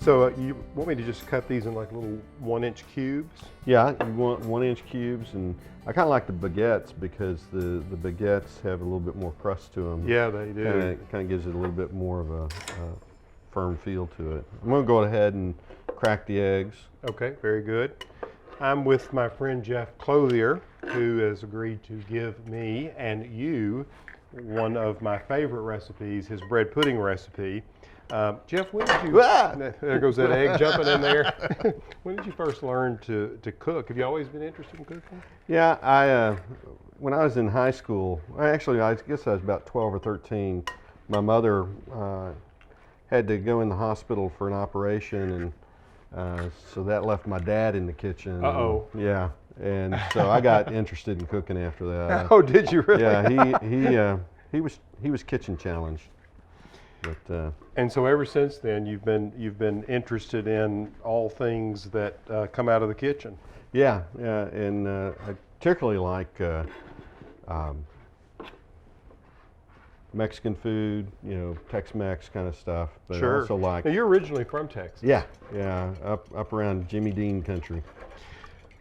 So you want me to just cut these in like little 1-inch cubes? Yeah, you want 1-inch cubes, and I kind of like the baguettes because the baguettes have a little bit more crust to them. Yeah, they do. Kind of gives it a little bit more of a firm feel to it. I'm going to go ahead and crack the eggs. Okay, very good. I'm with my friend Jeff Clothier, who has agreed to give me and you one of my favorite recipes, his bread pudding recipe. Jeff, when did you, there goes that egg jumping in there. When did you first learn to cook? Have you always been interested in cooking? Yeah, when I was in high school, I guess I was about 12 or 13, my mother had to go in the hospital for an operation, and so that left my dad in the kitchen. Uh-oh. Yeah, and so I got interested in cooking after that. Oh, did you really? Yeah, he was kitchen challenged. But, and so ever since then, you've been interested in all things that come out of the kitchen. Yeah, and I particularly like Mexican food, Tex-Mex kind of stuff. But Sure. I also like. Now, you're originally from Texas. Yeah, up around Jimmy Dean country.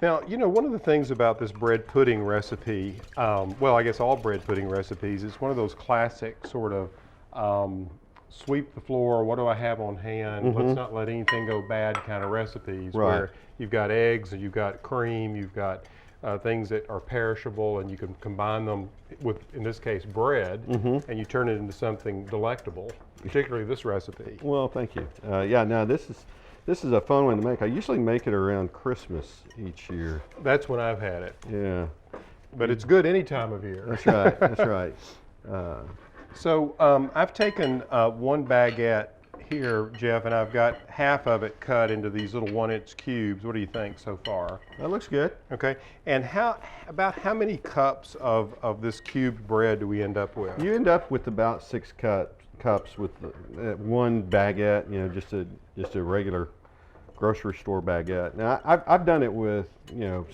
Now, one of the things about this bread pudding recipe, well, I guess all bread pudding recipes, it's one of those classic sort of sweep the floor, what do I have on hand, let's not let anything go bad kind of recipes, Right. where you've got eggs and you've got cream, you've got things that are perishable, and you can combine them with, in this case, bread, and you turn it into something delectable, particularly this recipe. Well, thank you. Now this is a fun one to make. I usually make it around Christmas each year. That's when I've had it. Yeah. But it's good any time of year. That's right, that's right. So I've taken one baguette here, Jeff, and I've got half of it cut into these little 1-inch cubes. What do you think so far? That looks good. Okay, and about how many cups of this cubed bread do we end up with? You end up with about 6 cups with one baguette, just a regular grocery store baguette. Now I've done it with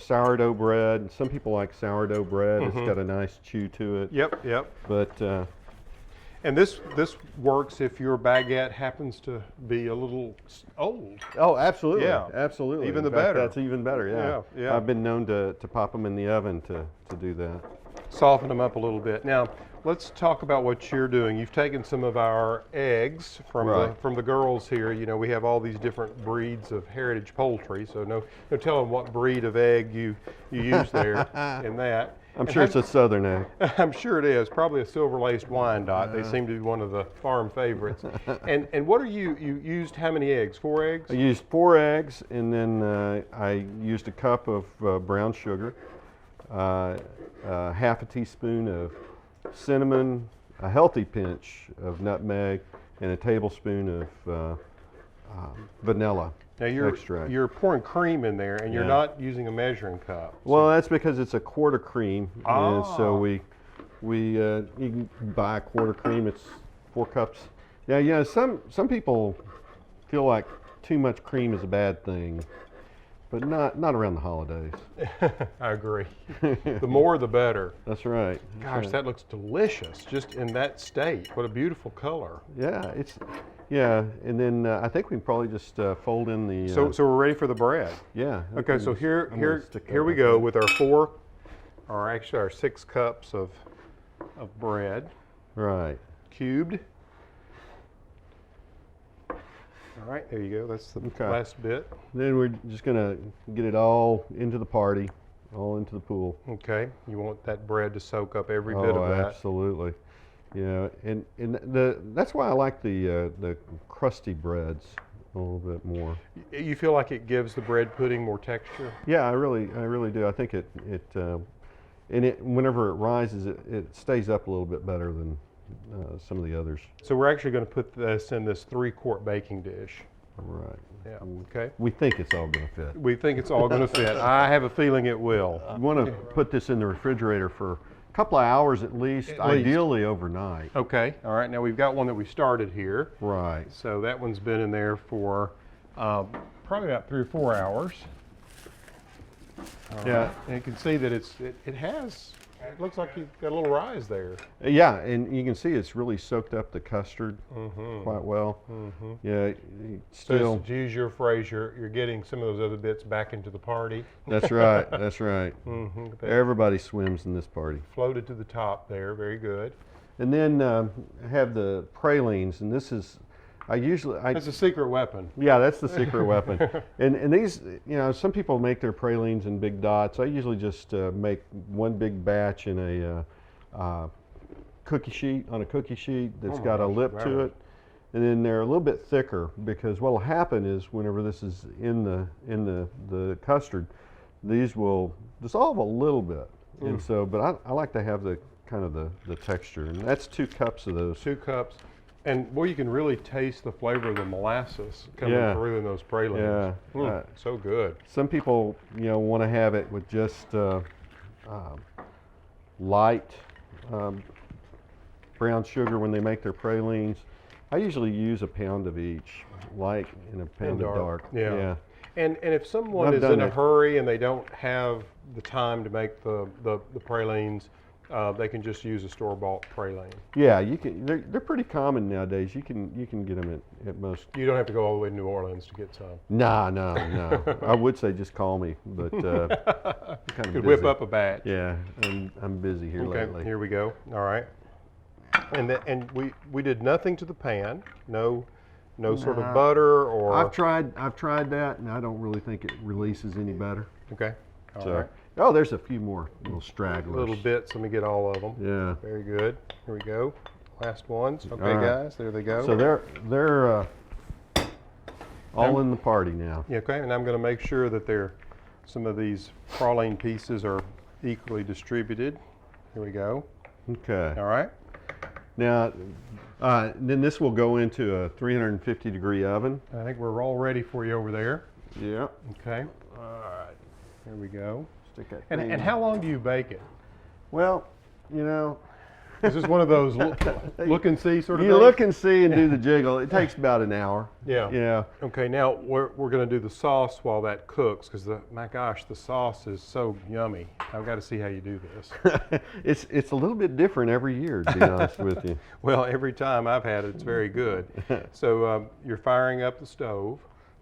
sourdough bread. Some people like sourdough bread. It's got a nice chew to it. Yep. But and this works if your baguette happens to be a little old. oh, absolutely, Yeah. absolutely. Even In the fact, better. That's even better. Yeah. I've been known to pop them in the oven to do that. Soften them up a little bit. Now, let's talk about what you're doing. You've taken some of our eggs from Right. the girls here. We have all these different breeds of heritage poultry, so no telling what breed of egg you use there in that. I'm sure it's a southern egg. I'm sure it is. Probably a silver-laced Wyandotte. They seem to be one of the farm favorites. And what are you used? How many eggs? 4 eggs? I used 4 eggs, and then I used a cup of brown sugar, half a teaspoon of cinnamon, a healthy pinch of nutmeg, and a tablespoon of vanilla Now extract. you're pouring cream in there, and you're Yeah. not using a measuring cup. Well, that's because it's a quart of cream, and so Ah. we you can buy a quart of cream. It's 4 cups. Yeah, some people feel like too much cream is a bad thing, but not around the holidays. I agree. The more, the better. That's right. That's Gosh, right. that looks delicious, just in that state. What a beautiful color. Yeah, and then I think we can probably just fold in the. So we're ready for the bread. Yeah. Okay, so I'm here gonna stick that we right go there. with our 6 cups of bread, Right. cubed. All right, there you go. That's the Okay. last bit. Then we're just gonna get it all into the party, all into the pool. Okay, you want that bread to soak up every bit Oh, of that. absolutely. And that's why I like the crusty breads a little bit more. You feel like it gives the bread pudding more texture? Yeah, I really do. I think whenever it rises, it stays up a little bit better than some of the others. So we're actually going to put this in this 3-quart baking dish. Right. Yeah, okay. We think it's all going to fit. We think it's all going to fit. I have a feeling it will. You want to put this in the refrigerator for a couple of hours at least, ideally overnight. Okay, all right. Now we've got one that we started here. Right. So that one's been in there for probably about 3 or 4 hours. All Yeah. right. And you can see that it has It looks like you've got a little rise there. Yeah, and you can see it's really soaked up the custard Mm-hmm. quite well. Mm-hmm. Yeah, So still. to use your phrase, you're getting some of those other bits back into the party. That's right. That's right. Mm-hmm. Everybody swims in this party. Floated to the top there. Very good. And then I have the pralines, and this is, That's a secret weapon. yeah, that's the secret weapon. And these, some people make their pralines in big dots. I usually just make one big batch in a cookie sheet, on a cookie sheet that's got a lip to it. And then they're a little bit thicker, because what will happen is whenever this is in the custard, these will dissolve a little bit. And so, but I like to have the kind of the texture, and that's 2 cups of those. 2 cups. And boy, you can really taste the flavor of the molasses coming Yeah. through in those pralines. Yeah. So good. Some people, want to have it with just light brown sugar when they make their pralines. I usually use a pound of each, light and a pound of dark. Yeah. And if someone I've is done in a it. hurry and they don't have the time to make the pralines, they can just use a store-bought praline. Yeah, you can. They're pretty common nowadays. You can get them at most. You don't have to go all the way to New Orleans to get some. No. I would say just call me, but I'm kind of Could busy. whip up a batch. Yeah, I'm busy here Okay, lately. here we go. All right. And we did nothing to the pan. No sort of butter or. I've tried that, and I don't really think it releases any better. Okay. All So, right. oh, there's a few more little stragglers. Little bits. Let me get all of them. Yeah. Very good. Here we go. Last ones. Okay, All right. guys. There they go. So they're all in the party now. Yeah, okay, and I'm going to make sure that some of these praline pieces are equally distributed. Here we go. Okay. All right. Now, then this will go into a 350-degree oven. I think we're all ready for you over there. Yeah. Okay. All right. Here we go. Stick that And thing. how long do you bake it? Well, Is this one of those look and see sort of you things? look and see and do the jiggle. It takes about an hour. Yeah. Yeah. Okay, now we're going to do the sauce while that cooks, because my gosh, the sauce is so yummy. I've got to see how you do this. It's a little bit different every year, to be honest with you. Well, every time I've had it, it's very good. So you're firing up the stove.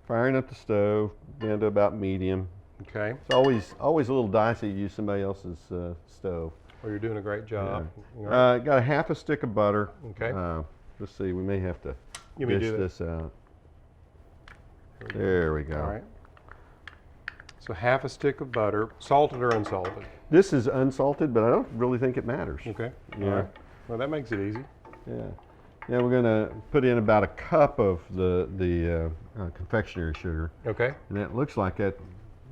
Firing up the stove down to about medium. Okay. It's always a little dicey to use somebody else's stove. Well, you're doing a great job. Yeah. All right. Got a half a stick of butter. Okay. Let's see, we may have to You may dish do that. this out. There we go. All right. So half a stick of butter, salted or unsalted? This is unsalted, but I don't really think it matters. Okay. Yeah. All right. Well, that makes it easy. Yeah. Yeah, we're gonna put in about a cup of the confectionery sugar, Okay. and it looks like it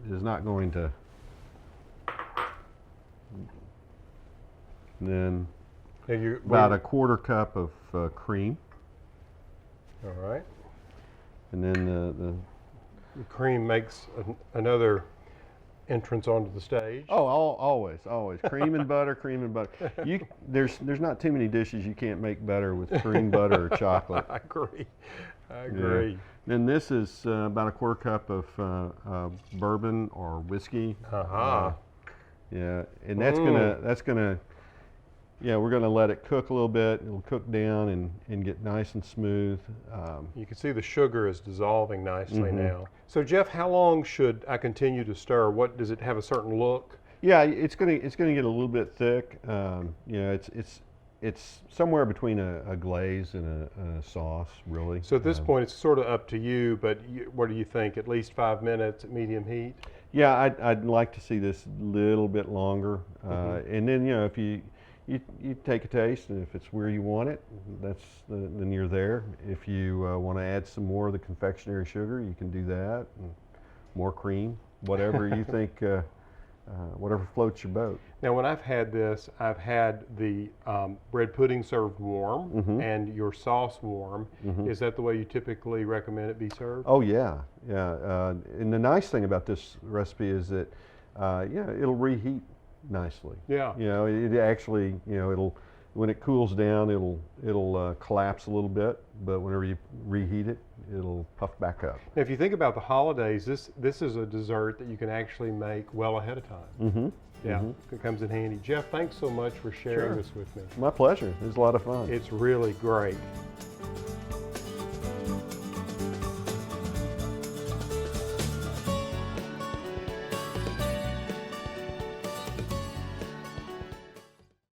is not going to. And then Now you about a quarter cup of cream, All right. and then The cream makes another entrance onto the stage. always cream and butter, cream and butter. There's not too many dishes you can't make better with cream, butter, or chocolate. I agree. I agree. Then this is about a quarter cup of bourbon or whiskey. Uh-huh. Yeah, and that's gonna we're gonna let it cook a little bit. It'll cook down and get nice and smooth. You can see the sugar is dissolving nicely Mhm. now. So Jeff, how long should I continue to stir? What does it have a certain look? Yeah, it's gonna get a little bit thick. It's somewhere between a glaze and a sauce, really. So at this point, it's sort of up to you, but what do you think? At least 5 minutes at medium heat? Yeah, I'd like to see this a little bit longer. And then if you take a taste, and if it's where you want it, then you're there. If you want to add some more of the confectionery sugar, you can do that. And more cream, whatever you think, whatever floats your boat. Now, when I've had this, I've had the bread pudding served warm and your sauce warm. Is that the way you typically recommend it be served? Oh yeah. And the nice thing about this recipe is that, it'll reheat nicely. Yeah. It actually, it'll, when it cools down, it'll collapse a little bit, but whenever you reheat it, it'll puff back up. Now, if you think about the holidays, this is a dessert that you can actually make well ahead of time. Yeah, it comes in handy. Jeff, thanks so much for sharing Sure. this with me. My pleasure. It was a lot of fun. It's really great.